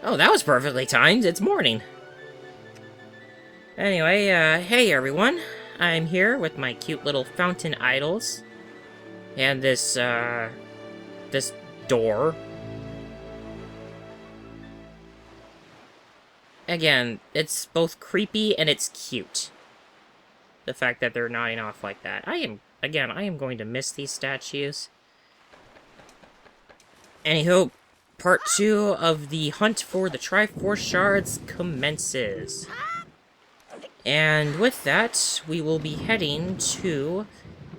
Oh, that was perfectly timed. It's morning. Anyway, hey everyone. I'm here with my cute little fountain idols. And this door. Again, it's both creepy and it's cute. The fact that they're nodding off like that. I am going to miss these statues. Anywho, part 2 of the hunt for the Triforce Shards commences. And with that, we will be heading to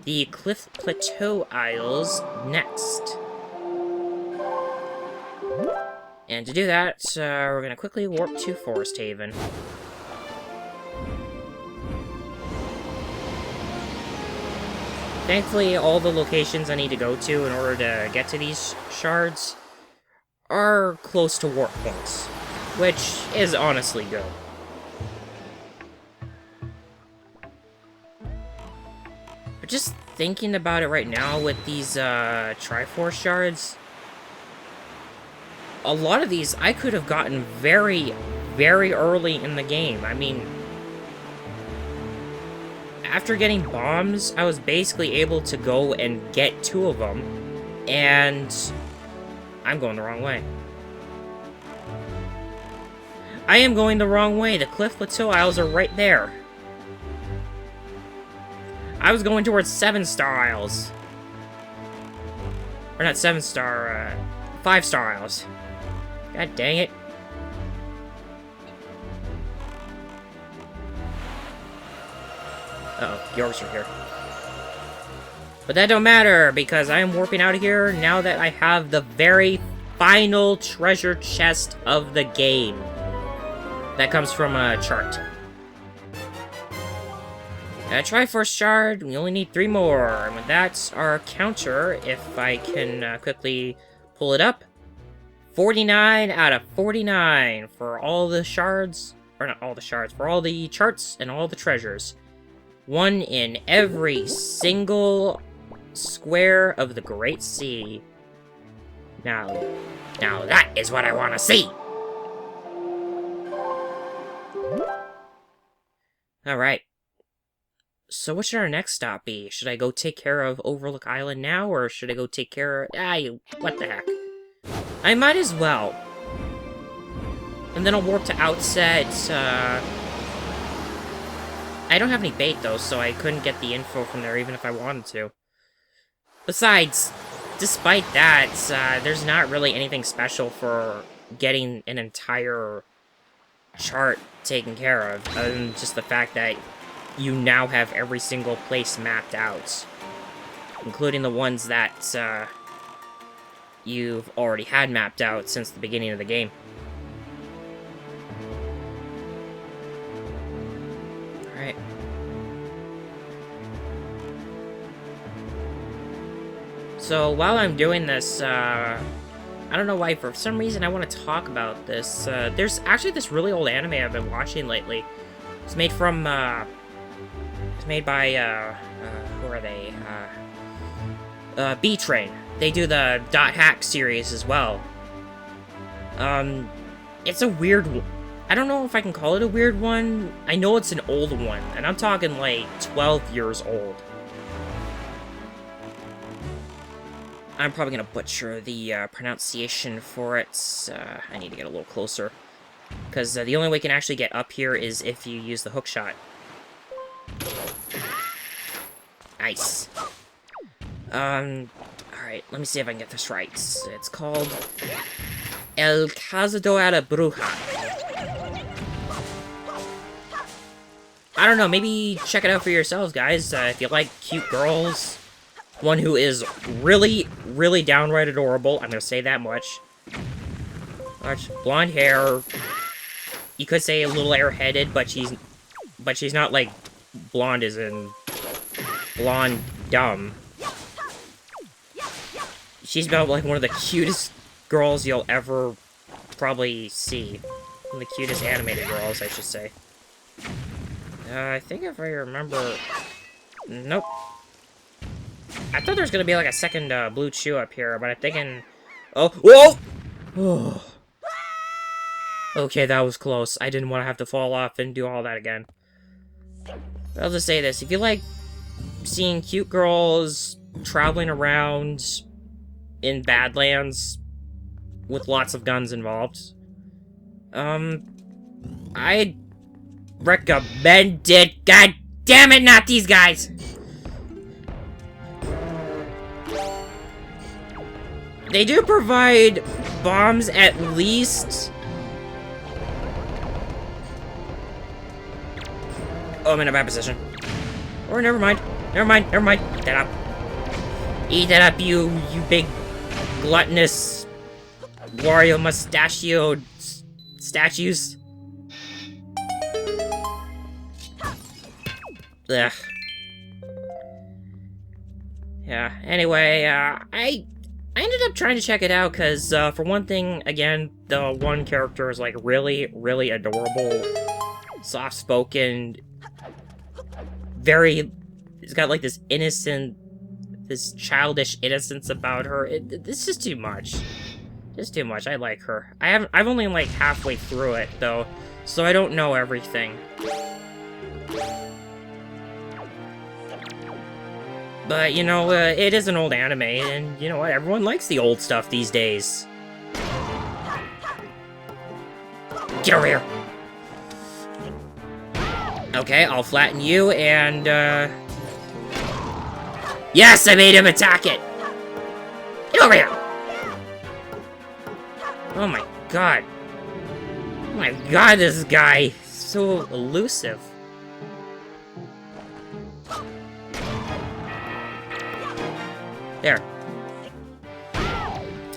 the Cliff Plateau Isles next. And to do that, we're going to quickly warp to Forest Haven. Thankfully, all the locations I need to go to in order to get to these shards are close to warp points, which is honestly good. But just thinking about it right now with these Triforce shards, a lot of these I could have gotten very, very early in the game. I mean, after getting bombs, I was basically able to go and get 2 of them, and I'm going the wrong way. I am going the wrong way. The Cliff Plateau Isles are right there. I was going towards 7-star Isles. Or not 7-star, 5-star Isles. God dang it. Uh-oh, Yorks are here. But that don't matter, because I am warping out of here now that I have the very final treasure chest of the game. That comes from a chart. A Triforce Shard, we only need 3 more. And with that, our counter, if I can quickly pull it up, 49 out of 49 for all the shards, or not all the shards, for all the charts and all the treasures. 1 in every single square of the Great Sea. Now that is what I want to see! Alright. So what should our next stop be? Should I go take care of Overlook Island now, or should I go take care of... what the heck. I might as well. And then I'll warp to Outset, I don't have any bait, though, so I couldn't get the info from there even if I wanted to. Besides, despite that, there's not really anything special for getting an entire chart taken care of, other than just the fact that you now have every single place mapped out, including the ones that you've already had mapped out since the beginning of the game. Alright. So, while I'm doing this, I don't know why, for some reason I want to talk about this. There's actually this really old anime I've been watching lately. It's made from, it's made by, who are they? B-Train. They do the Dot Hack series as well. It's a weird one. I don't know if I can call it a weird one. I know it's an old one, and I'm talking like 12 years old. I'm probably gonna butcher the pronunciation for it. I need to get a little closer. Because the only way you can actually get up here is if you use the hook shot. Nice. Alright, let me see if I can get this right. It's called El Cazador a la Bruja. I don't know, maybe check it out for yourselves, guys. If you like cute girls, one who is really, really downright adorable, I'm gonna say that much. Blonde hair. You could say a little airheaded, but she's not like blonde as in blonde dumb. She's about like one of the cutest girls you'll ever probably see. One of the cutest animated girls, I should say. I think if I remember... Nope. I thought there was gonna be like a second blue chew up here, but I'm thinking... Oh, whoa! Okay, that was close. I didn't want to have to fall off and do all that again. I'll just say this. If you like seeing cute girls traveling around in Badlands with lots of guns involved, I'd recommend it. God damn it, not these guys! They do provide bombs at least. Oh, I'm in a bad position. Or never mind. Never mind. Eat that up. Eat that up, you big gluttonous Wario mustachioed statues. Ugh. Yeah, anyway, I ended up trying to check it out because, for one thing, again, the one character is, like, really, really adorable, soft-spoken, it's got, like, this innocent, this childish innocence about her. It's just too much. Just too much. I like her. I've only, like, halfway through it, though, so I don't know everything. But, you know, it is an old anime, and you know what? Everyone likes the old stuff these days. Get over here! Okay, I'll flatten you, and, yes, I made him attack it! Get over here! Oh my god. Oh my god, this guy is so elusive. There.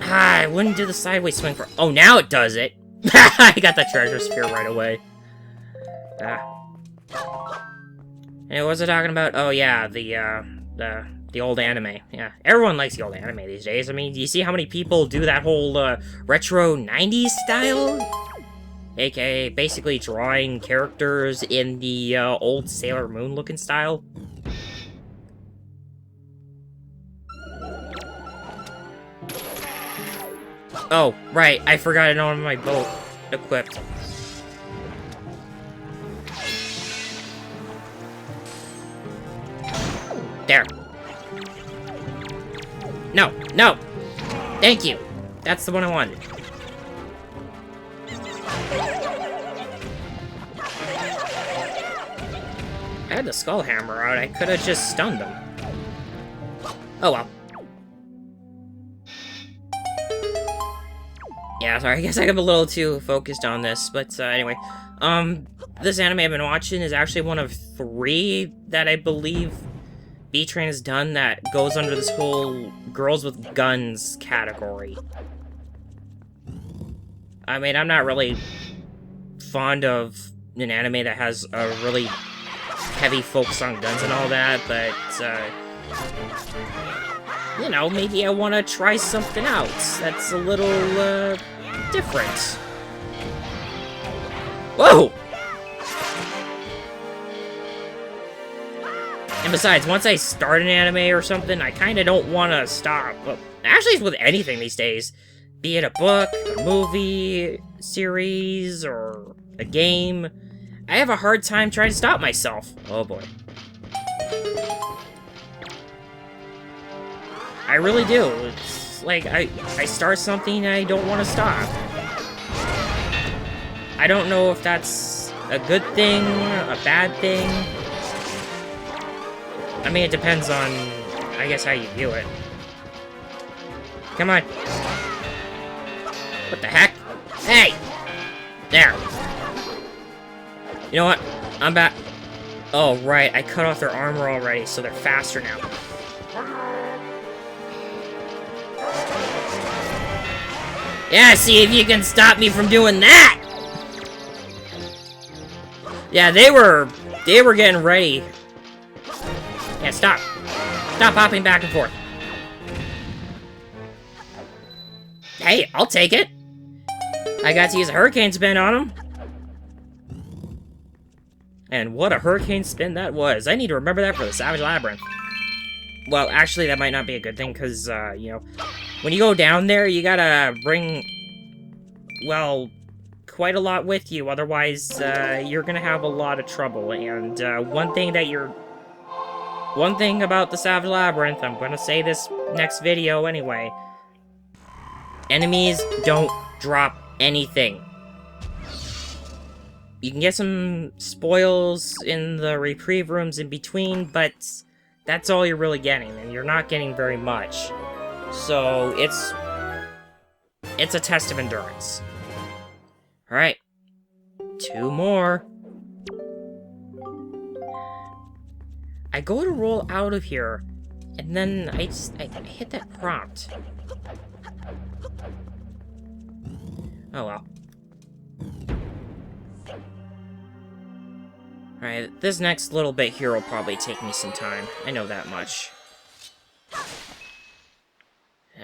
Ah, I wouldn't do the sideways swing for— oh, now it does it! I got the treasure sphere right away. Hey, what was I talking about? Oh, yeah, the old anime. Yeah, everyone likes the old anime these days. I mean, do you see how many people do that whole, retro 90s style? AKA, basically drawing characters in the, old Sailor Moon looking style. Oh, right, I forgot I don't have my boat equipped. There. No, no! Thank you! That's the one I wanted. I had the skull hammer out, I could have just stunned them. Oh well. Yeah, sorry, I guess I'm a little too focused on this, but anyway. This anime I've been watching is actually one of 3 that I believe B-Train has done that goes under this whole girls with guns category. I mean, I'm not really fond of an anime that has a really heavy focus on guns and all that, but, you know, maybe I want to try something out that's a little, different. Whoa! And besides, once I start an anime or something, I kind of don't want to stop. Well, actually, it's with anything these days. Be it a book, a movie, series, or a game. I have a hard time trying to stop myself. Oh boy. I really do. It's like, I start something and I don't want to stop. I don't know if that's a good thing, a bad thing. I mean, it depends on, I guess, how you view it. Come on. What the heck? Hey! There. You know what? I'm back. Oh, right. I cut off their armor already, so they're faster now. Yeah, see if you can stop me from doing that! Yeah, they were getting ready. Yeah, stop. Stop hopping back and forth. Hey, I'll take it. I got to use a hurricane spin on him. And what a hurricane spin that was. I need to remember that for the Savage Labyrinth. Well, actually, that might not be a good thing, because, you know, when you go down there, you gotta bring, well, quite a lot with you, otherwise, you're gonna have a lot of trouble. And, one thing about the Savage Labyrinth, I'm gonna say this next video anyway. Enemies don't drop anything. You can get some spoils in the reprieve rooms in between, but that's all you're really getting, and you're not getting very much. So, it's a test of endurance. Alright. 2 more. I go to roll out of here, and then I hit that prompt. Oh well. Alright, this next little bit here will probably take me some time. I know that much.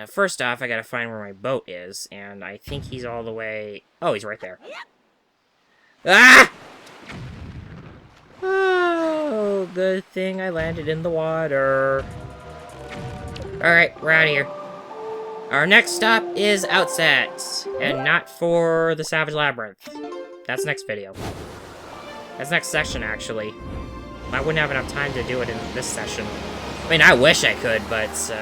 First off, I gotta find where my boat is, and I think he's all the way... Oh, he's right there. Ah! Oh, good thing I landed in the water. Alright, we're out of here. Our next stop is Outset, and not for the Savage Labyrinth. That's next video. That's next session, actually. I wouldn't have enough time to do it in this session. I mean, I wish I could, but,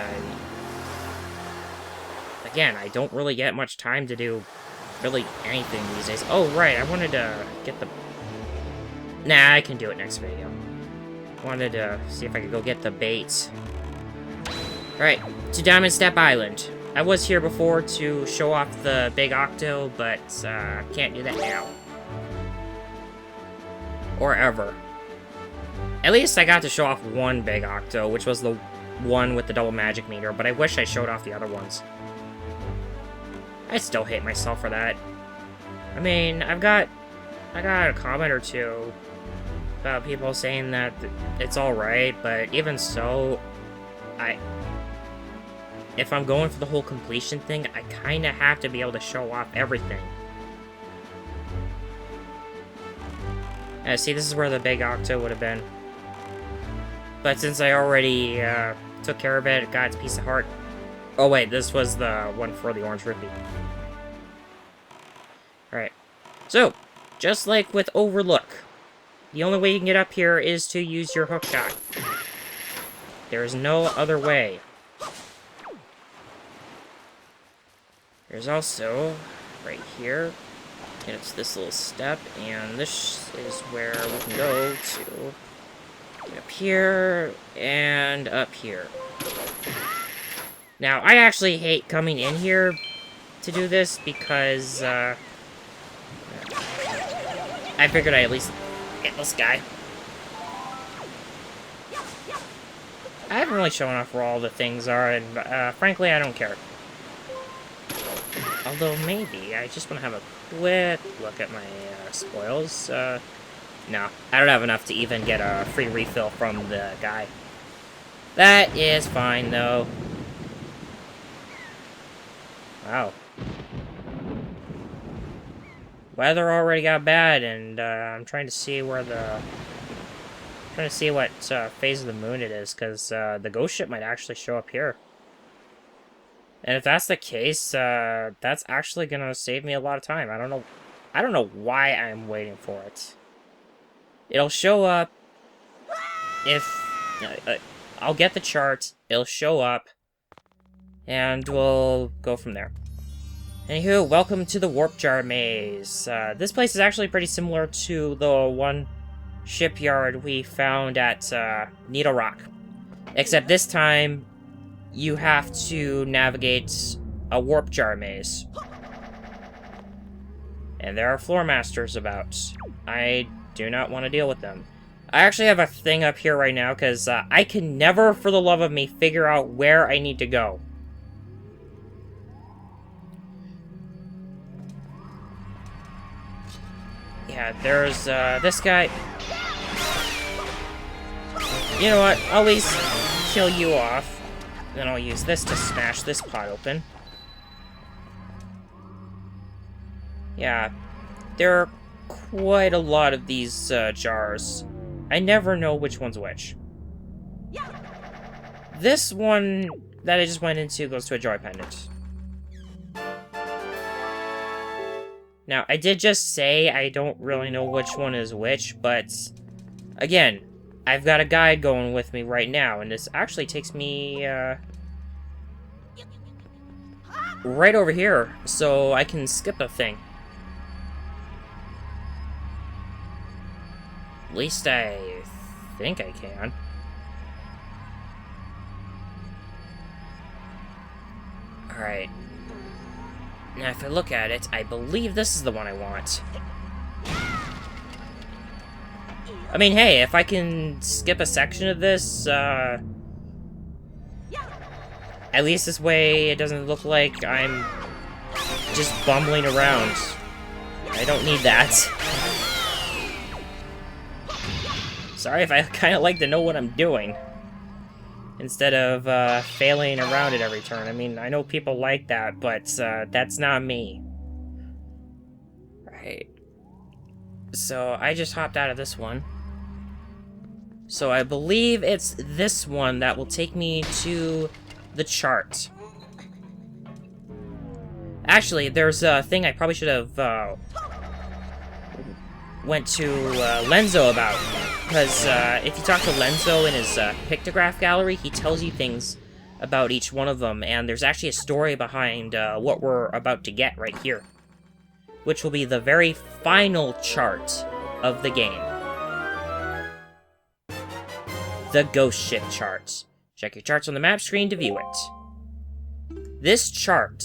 again, I don't really get much time to do really anything these days. Oh, right, I wanted to get the... Nah, I can do it next video. Wanted to see if I could go get the bait. Alright, to Diamond Step Island. I was here before to show off the big octo, but, can't do that now. Or ever. At least I got to show off one big octo, which was the one with the double magic meter, but I wish I showed off the other ones. I still hate myself for that. I mean, I got a comment or two about people saying that it's alright, but even so, if I'm going for the whole completion thing, I kinda have to be able to show off everything. See, this is where the big octo would have been. But since I already took care of it, got its piece of heart. Oh wait, this was the one for the orange rupee. Alright. So, just like with Overlook, the only way you can get up here is to use your hook shot. There is no other way. There's also, right here, and it's this little step, and this is where we can go to get up here and up here. Now, I actually hate coming in here to do this because I figured I'd at least get this guy. I haven't really shown off where all the things are, and frankly, I don't care. Although, maybe. I just want to have a quick look at my spoils. No, I don't have enough to even get a free refill from the guy. That is fine, though. Wow. Weather already got bad, and I'm trying to see where the... trying to see what phase of the moon it is, because the ghost ship might actually show up here. And if that's the case, that's actually gonna save me a lot of time. I don't know why I'm waiting for it. It'll show up if I'll get the chart, it'll show up, and we'll go from there. Anywho, welcome to the Warp Jar Maze. This place is actually pretty similar to the one shipyard we found at Needle Rock. Except this time, you have to navigate a warp jar maze. And there are floor masters about. I do not want to deal with them. I actually have a thing up here right now, because I can never, for the love of me, figure out where I need to go. Yeah, there's this guy. You know what? I'll at least kill you off. Then I'll use this to smash this pot open. Yeah, there are quite a lot of these jars. I never know which one's which. This one that I just went into goes to a joy pendant. Now, I did just say I don't really know which one is which, but again, I've got a guide going with me right now, and this actually takes me right over here, so I can skip a thing. At least I think I can. Alright. Now, if I look at it, I believe this is the one I want. I mean, hey, if I can skip a section of this, at least this way it doesn't look like I'm just bumbling around. I don't need that. Sorry if I kind of like to know what I'm doing, instead of failing around at every turn. I mean, I know people like that, but that's not me. Right. So I just hopped out of this one. So I believe it's this one that will take me to the chart. Actually, there's a thing I probably should have went to Lenzo about. Because if you talk to Lenzo in his pictograph gallery, he tells you things about each one of them. And there's actually a story behind what we're about to get right here, which will be the very final chart of the game. The Ghost Ship chart. Check your charts on the map screen to view it. This chart...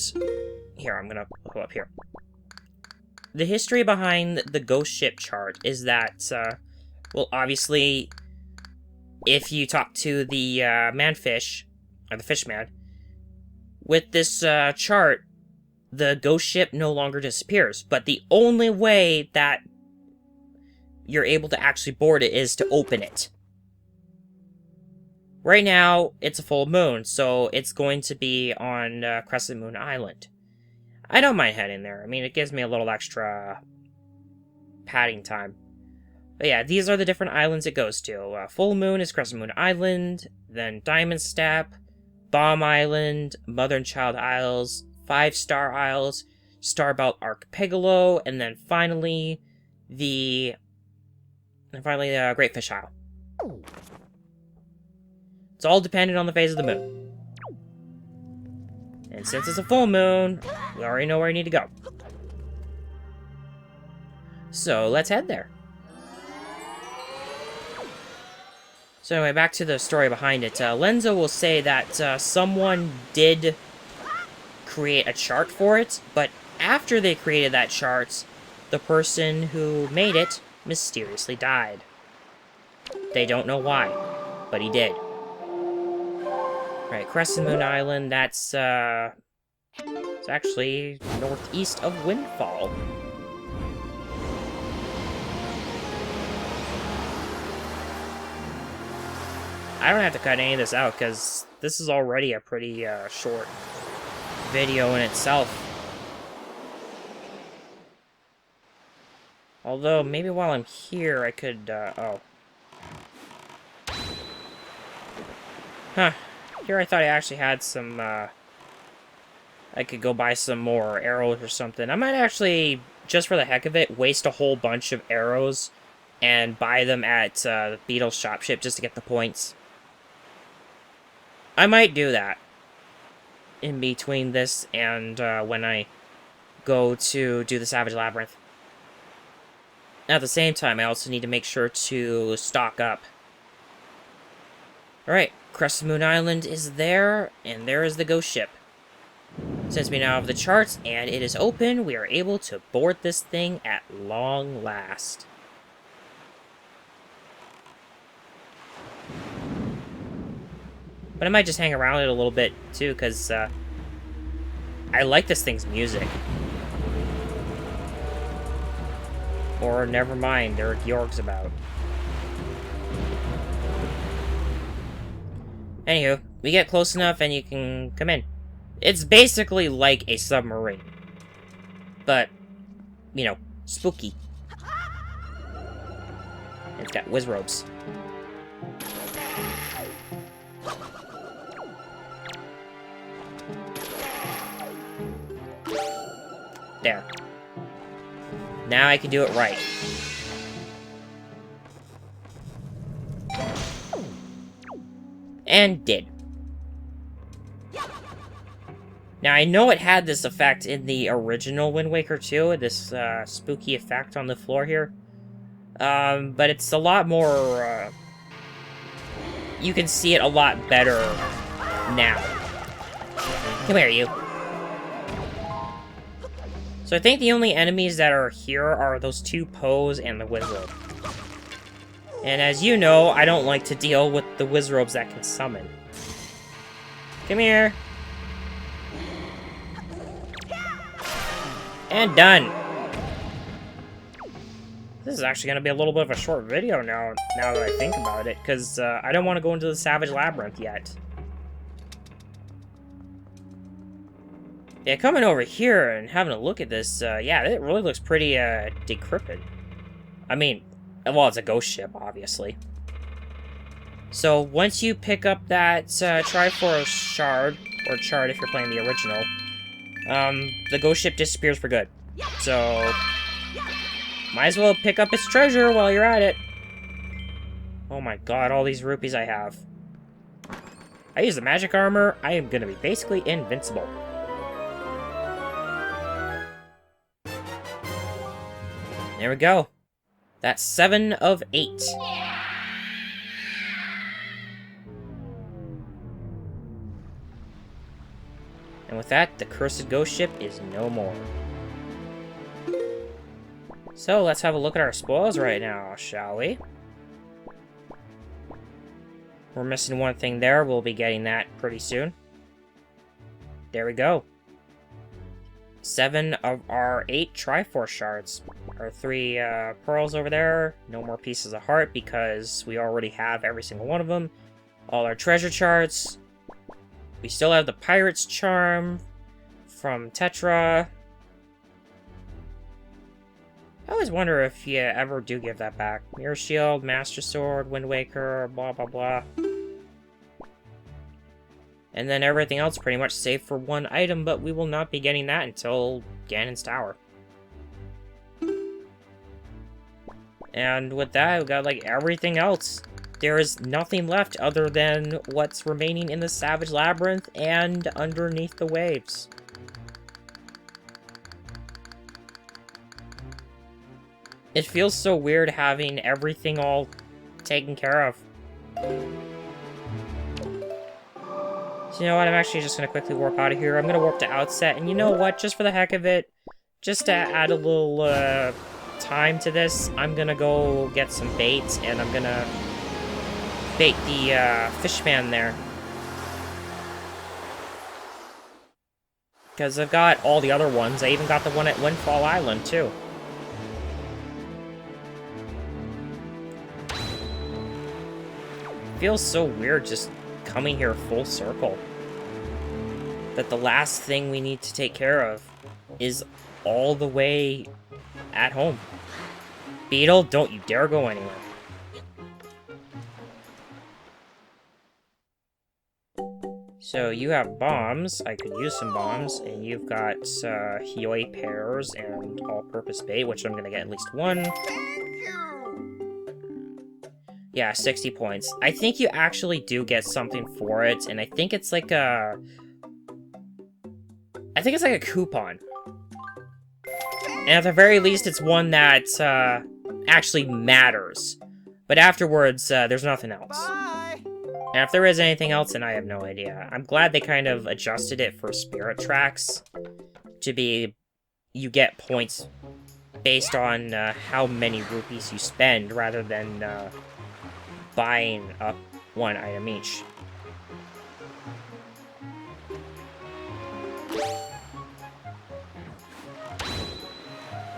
Here, I'm gonna pull up here. The history behind the Ghost Ship chart is that, well, obviously, if you talk to the manfish, or the fishman, with this chart, the ghost ship no longer disappears. But the only way that you're able to actually board it is to open it. Right now, it's a full moon, so it's going to be on Crescent Moon Island. I don't mind heading there. I mean, it gives me a little extra padding time. But yeah, these are the different islands it goes to. Full Moon is Crescent Moon Island, then Diamond Step, Bomb Island, Mother and Child Isles, 5-Star Isles, Starbelt Archipelago, and then finally the Great Fish Isle. It's all dependent on the phase of the moon. And since it's a full moon, we already know where I need to go. So let's head there. So anyway, back to the story behind it. Lenzo will say that someone did create a chart for it, but after they created that chart, the person who made it mysteriously died. They don't know why, but he did. Right, Crescent Moon Island, that's it's actually northeast of Windfall. I don't have to cut any of this out, because this is already a pretty short video in itself. Although, maybe while I'm here, I could, oh. Huh. Here I thought I actually had some, I could go buy some more arrows or something. I might actually, just for the heck of it, waste a whole bunch of arrows and buy them at Beetle's shop ship just to get the points. I might do that in between this and when I go to do the Savage Labyrinth. At the same time, I also need to make sure to stock up. Alright, Crescent Moon Island is there, and there is the ghost ship. Since we now have the charts and it is open, we are able to board this thing at long last. But I might just hang around it a little bit, too, because I like this thing's music. Or never mind, there are Georgs about. Anywho, we get close enough and you can come in. It's basically like a submarine. But, you know, spooky. It's got whiz ropes. There. Now I can do it right. And did. Now, I know it had this effect in the original Wind Waker 2, this spooky effect on the floor here. But it's a lot more, you can see it a lot better now. Come here, you. So I think the only enemies that are here are those two Poes and the Wizrobe. And as you know, I don't like to deal with the Wizrobes that can summon. Come here. And done. This is actually going to be a little bit of a short video now that I think about it, because I don't want to go into the Savage Labyrinth yet. Yeah, coming over here and having a look at this, yeah, it really looks pretty decrepit. I mean, well, it's a ghost ship, obviously. So once you pick up that Triforce shard, or chart if you're playing the original, the ghost ship disappears for good. So, might as well pick up its treasure while you're at it. Oh my god, all these rupees I have. I use the magic armor, I am gonna be basically invincible. There we go. That's 7 of 8. And with that, the cursed ghost ship is no more. So, let's have a look at our spoils right now, shall we? We're missing one thing there. We'll be getting that pretty soon. There we go. 7 of our 8 Triforce shards. Our 3 pearls over there. No more pieces of heart because we already have every single one of them. All our treasure charts. We still have the Pirate's Charm from Tetra. I always wonder if you ever do give that back. Mirror Shield, Master Sword, Wind Waker, blah blah blah. And then everything else pretty much save for one item, but we will not be getting that until Ganon's Tower. And with that, we got like everything else. There is nothing left other than what's remaining in the Savage Labyrinth and underneath the waves. It feels so weird having everything all taken care of. So you know what, I'm actually just going to quickly warp out of here. I'm going to warp to Outset, and you know what, just for the heck of it, just to add a little time to this, I'm going to go get some bait, and I'm going to bait the fishman there. Because I've got all the other ones. I even got the one at Windfall Island, too. Feels so weird just coming here full circle. That the last thing we need to take care of is all the way at home. Beetle, don't you dare go anywhere. So you have bombs. I could use some bombs. And you've got Hioi pears and all-purpose bait, which I'm going to get at least one. Yeah, 60 points. I think you actually do get something for it, and I think it's like a... I think it's like a coupon. And at the very least, it's one that actually matters. But afterwards, there's nothing else. Bye. And if there is anything else, then I have no idea. I'm glad they kind of adjusted it for Spirit Tracks to be... You get points based on how many rupees you spend, rather than buying up one item each.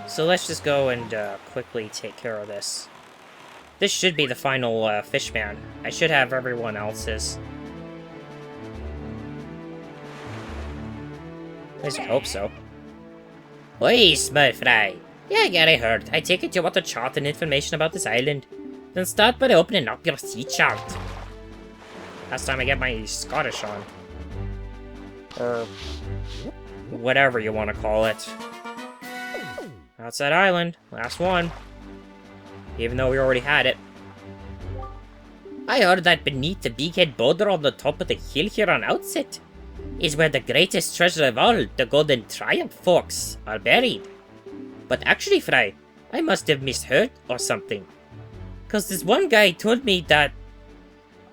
So let's just go and quickly take care of this. This should be the final fishman. I should have everyone else's. At least I hope so. Oi, small fry. Yeah, Gary heard. I take it you want to chart and information about this island. Then start by opening up your sea chart. Last time I get my Scottish on. Or whatever you want to call it. Outside Island. Last one. Even though we already had it. I heard that beneath the big-head boulder on the top of the hill here on Outset is where the greatest treasure of all, the golden triumph forks, are buried. But actually, Fry, I must have misheard or something. Cause this one guy told me that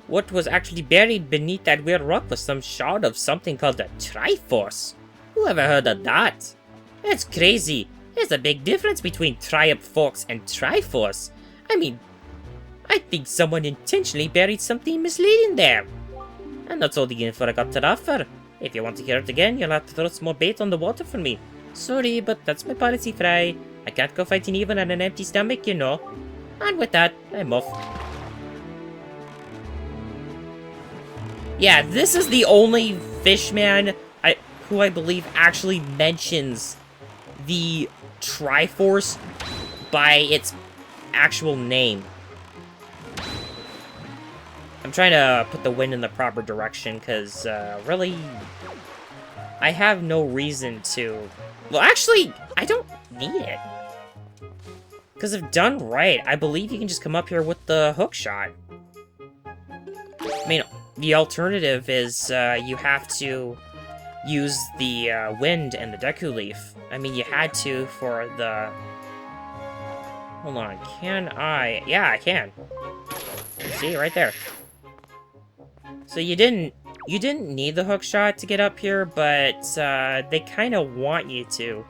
what was actually buried beneath that weird rock was some shard of something called a Triforce. Who ever heard of that? That's crazy. There's a big difference between Triumph Forks and Triforce. I mean, I think someone intentionally buried something misleading there. And that's all the info I got to offer. If you want to hear it again, you'll have to throw some more bait on the water for me. Sorry, but that's my policy, Fry. I can't go fighting even on an empty stomach, you know. And with that, I'm off. Yeah, this is the only fishman who I believe actually mentions the Triforce by its actual name. I'm trying to put the wind in the proper direction, because, really, I have no reason to... Well, actually, I don't need it. Because if done right, I believe you can just come up here with the hook shot. I mean, the alternative is, you have to use the, wind and the Deku Leaf. I mean, you had to for the... Hold on, can I... Yeah, I can. See, right there. So you didn't need the hook shot to get up here, but they kind of want you to.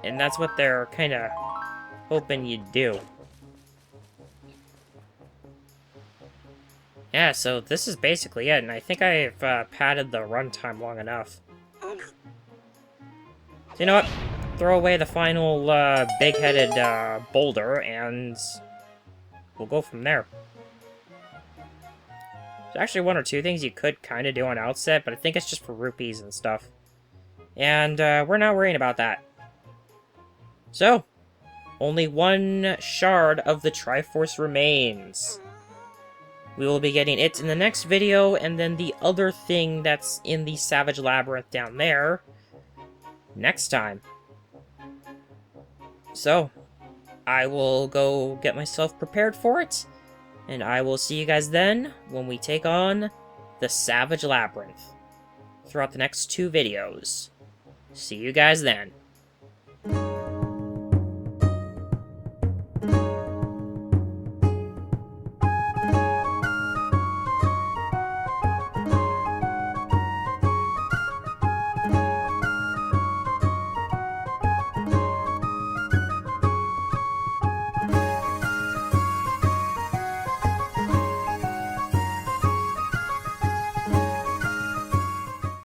And that's what they're kind of hoping you do. Yeah, so this is basically it, and I think I've padded the runtime long enough. So you know what? Throw away the final big-headed boulder, and we'll go from there. There's actually one or two things you could kind of do on Outset, but I think it's just for rupees and stuff. And we're not worrying about that. So, only one shard of the Triforce remains. We will be getting it in the next video, and then the other thing that's in the Savage Labyrinth down there next time. So, I will go get myself prepared for it. And I will see you guys then when we take on the Savage Labyrinth throughout the next 2 videos. See you guys then.